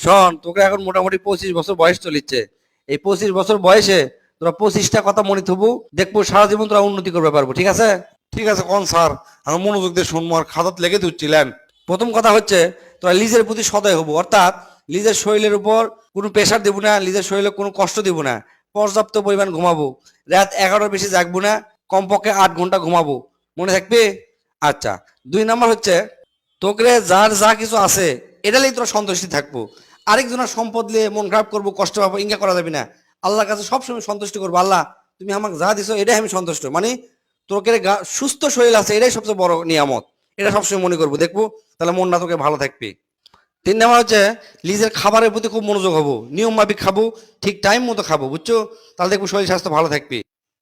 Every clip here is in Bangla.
শোন, তোকে এখন মোটামুটি 25 বছর বয়স চলিচ্ছে। এই 25 বছর বয়সে তোরা 25টা কথা মনে থবু, দেখবো সারা জীবন তোরা উন্নতি করতে পারবো। ঠিক আছে? ঠিক আছে কোন স্যার, আমি মনোযোগ দিয়ে শুনবো আর খাতাত লেগে দিচ্ছিলেন। প্রথম কথা হচ্ছে তোরা লিজের প্রতি সদয় হবো, অর্থাৎ লিজের শরীরের উপর কোনো প্রেশার দেবো না, লিজের শরীরে কোনো কষ্ট দিব না, পর্যাপ্ত পরিমাণ ঘুমাবো, রাত 11টার বেশি জাগবো না, কমপক্ষে 8 ঘন্টা ঘুমাবো। মনে থাকবে? আচ্ছা। 2 নাম্বার হচ্ছে তোকে যার যা কিছু আছে এটালেই তোরা সন্তুষ্টি থাকবো। আরেকজনের সম্পদ নিয়ে মন খারাপ করবো, কষ্ট পাবো, ইঙ্গা করা যাবে না। আল্লাহর কাছে সবসময় সন্তুষ্টি করবো, আল্লাহ তুমি আমাকে যা দিছো এটাই আমি সন্তুষ্ট। মানে তোকে সুস্থ শরীর আছে এটাই সবচেয়ে বড় নিয়ামত, এটা সবসময় মনে করবো, দেখবো তাহলে মনটা তোকে ভালো থাকবে। 3 নাম্বার হচ্ছে নিজের খাবারের প্রতি খুব মনোযোগ হবো, নিয়ম মাফিক খাবো, ঠিক টাইম মতো খাবো, বুঝছো? তাহলে দেখবো শরীর স্বাস্থ্য ভালো থাকবে।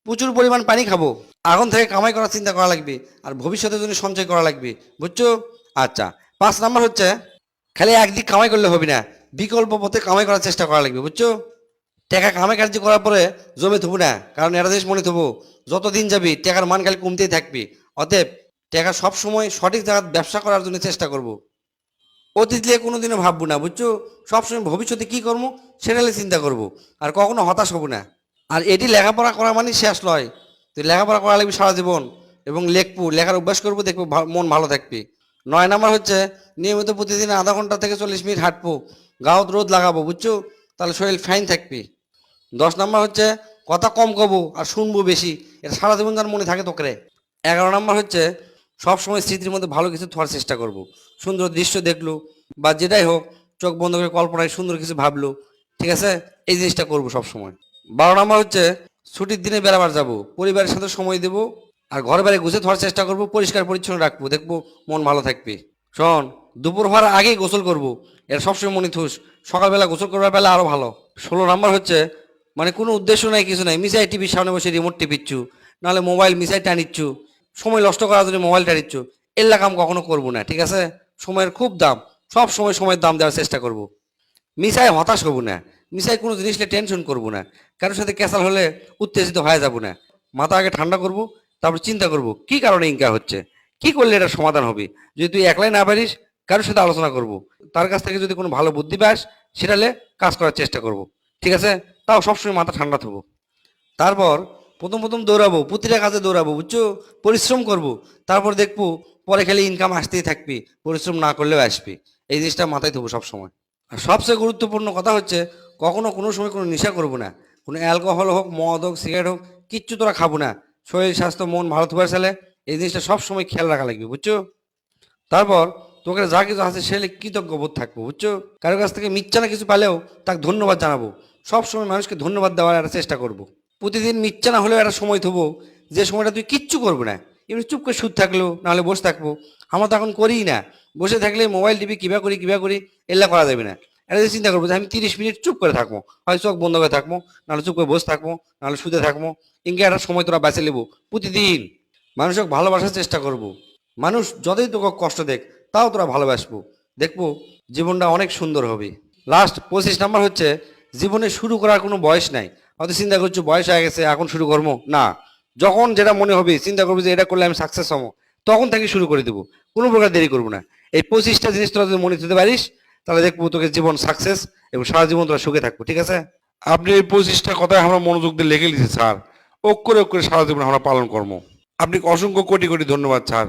প্রচুর পরিমাণ পানি খাবো, এখন থেকে কামাই করার চিন্তা করা লাগবে, আর ভবিষ্যতের জন্য সঞ্চয় করা লাগবে, বুঝছো? আচ্ছা। 5 নাম্বার হচ্ছে খালি একদিক কামাই করলে হবে না, বিকল্প পথে কামাই করার চেষ্টা করা লাগবে, বুঝছো? টাকা কামাই কার্য করার পরে জমে থবো না, কারণ এটা জিনিস মনে থবো, যতদিন যাবি টাকার মান খালি কমতেই থাকবে। অতএব টাকা সবসময় সঠিক জায়গায় ব্যবসা করার জন্য চেষ্টা করব। অতীত নিয়ে কোনোদিনও ভাববো না, বুঝছো? সবসময় ভবিষ্যতে কি করবো সেটা নিয়ে চিন্তা করব, আর কখনো হতাশ হব না। আর এটি লেখাপড়া করা মানে শেষ নয়, তুই লেখাপড়া করা লাগবে সারা জীবন, এবং লেখবো, লেখার অভ্যাস করবো, দেখবো মন ভালো থাকবে। 9 নাম্বার হচ্ছে নিয়মিত প্রতিদিন আধা ঘন্টা থেকে 40 মিনিট হাঁটবো, গাঁত রোদ লাগাবো, বুঝছো? তাহলে শরীর ফাইন থাকবে। 10 নাম্বার হচ্ছে কথা কম কব আর শুনবো বেশি, এটা সারা জীবন যেন মনে থাকে তোকে। 11 নাম্বার হচ্ছে সবসময় স্মৃতির মধ্যে ভালো কিছু থাকার চেষ্টা করব, সুন্দর দৃশ্য দেখলো বা যেটাই হোক, চোখ বন্ধ করে কল্পনায় সুন্দর কিছু ভাবলো, ঠিক আছে? এই জিনিসটা করবো সবসময়। 12 নাম্বার হচ্ছে ছুটির দিনে বেড়াবার যাব, পরিবারের সাথে সময় দেবো, আর ঘরে বাইরে গুছিয়ে থাকার চেষ্টা করব, পরিষ্কার পরিচ্ছন্ন রাখবো, দেখবো মন ভালো থাকবে। শোন, দুপুর হওয়ার আগেই গোসল করব, এটা সবসময় মনে থুস, সকালবেলা গোসল করবার বেলা আরো ভালো। 16 নাম্বার হচ্ছে মানে কোনো উদ্দেশ্য নাই, কিছু নাই, মিসাই টিভির সামনে বসে রিমোট টিপিচ্ছু, নাহলে মোবাইল মিসাই টানিচ্ছু, সময় নষ্ট করার জন্য মোবাইল টানিচ্ছু, এল্লা কাম কখনো করবো না, ঠিক আছে? সময়ের খুব দাম, সব সময় সময়ের দাম দেওয়ার চেষ্টা করব। মিসাই হতাশ হব না, মিসাই কোনো জিনিস নিয়ে টেনশন করবো না, কারোর সাথে ক্যাসাল হলে উত্তেজিত হয়ে যাব না। মাথা আগে ঠান্ডা করব, তারপর চিন্তা করব কি কারণে ইনকা হচ্ছে, কি করলে এটা সমাধান হবে। যদি তুই একলাই না পারিস, কারোর সাথে আলোচনা করব, তার কাছ থেকে যদি কোনো ভালো বুদ্ধি পাস সেটালে কাজ করার চেষ্টা করব, ঠিক আছে? তাও সবসময় মাথা ঠান্ডা থাকবো। তারপর প্রথম প্রথম দৌড়াবো, প্রতিটা কাজে দৌড়াবো, বুঝছো? পরিশ্রম করব, তারপর দেখবো পরে খালি ইনকাম আসতেই থাকবে, পরিশ্রম না করলেও আসবে। এই জিনিসটা মাথায় থাকবো সবসময়। আর সবচেয়ে গুরুত্বপূর্ণ কথা হচ্ছে কখনো কোনো সময় কোনো নেশা করবো না, কোনো অ্যালকোহল হোক, মদ হোক, সিগারেট হোক, কিচ্ছু তোরা খাবো না। শরীর স্বাস্থ্য মন ভালো থাকার চালে এই জিনিসটা সবসময় খেয়াল রাখা লাগবে, বুঝছো? তারপর তোকে যা কিছু আছে সে কৃতজ্ঞ বোধ থাকবো, বুঝছো? কারোর কাছ থেকে মিথ্যা না কিছু পেলেও তাকে ধন্যবাদ জানাবো, সবসময় মানুষকে ধন্যবাদ দেওয়ার একটা চেষ্টা করব। প্রতিদিন মিথ্যা না হলেও একটা সময় থবো, যে সময়টা তুই কিচ্ছু করবো না, এমনি চুপ করে সুদ থাকলো, নাহলে বসে থাকবো। আমরা তো এখন করিই না, বসে থাকলে মোবাইল টিভি কিবা করি এল্লা করা যাবে না। এটা চিন্তা করবো যে আমি 30 মিনিট চুপ করে থাকবো, হয় চোখ বন্ধ করে থাকবো, নাহলে চুপ করে বসে থাকবো, নাহলে শুতে থাকবো। ইনকে একটা সময় তোরা বেছে নেবো প্রতিদিন। মানুষকে ভালোবাসার চেষ্টা করব, মানুষ যতই তোকে কষ্ট দেখ তাও তোরা ভালোবাসবো, দেখবো জীবনটা অনেক সুন্দর হবে। লাস্ট 25 নাম্বার হচ্ছে জীবনে শুরু করার কোনো বয়স নাই। হয়তো চিন্তা করছো বয়স হয়ে গেছে এখন শুরু করবো না, যখন যেটা মনে হবে চিন্তা করবো যে এটা করলে আমি সাকসেস হবো, তখন থেকে শুরু করে দেবো, কোনো প্রকার দেরি করবো না। এই 25টা জিনিস তোরা যদি মনে দিতে পারিস তাহলে দেখবো তোকে জীবন সাকসেস, এবং সারা জীবন তোরা সুখে থাকবো, ঠিক আছে? আপনি এই 25টা কথায় আমরা মনোযোগ দিয়ে লেগে লিখেছি স্যার, অক্ষরে অক্ষরে সারা জীবন আমরা পালন করবো। আপনাকে অসংখ্য কোটি কোটি ধন্যবাদ স্যার।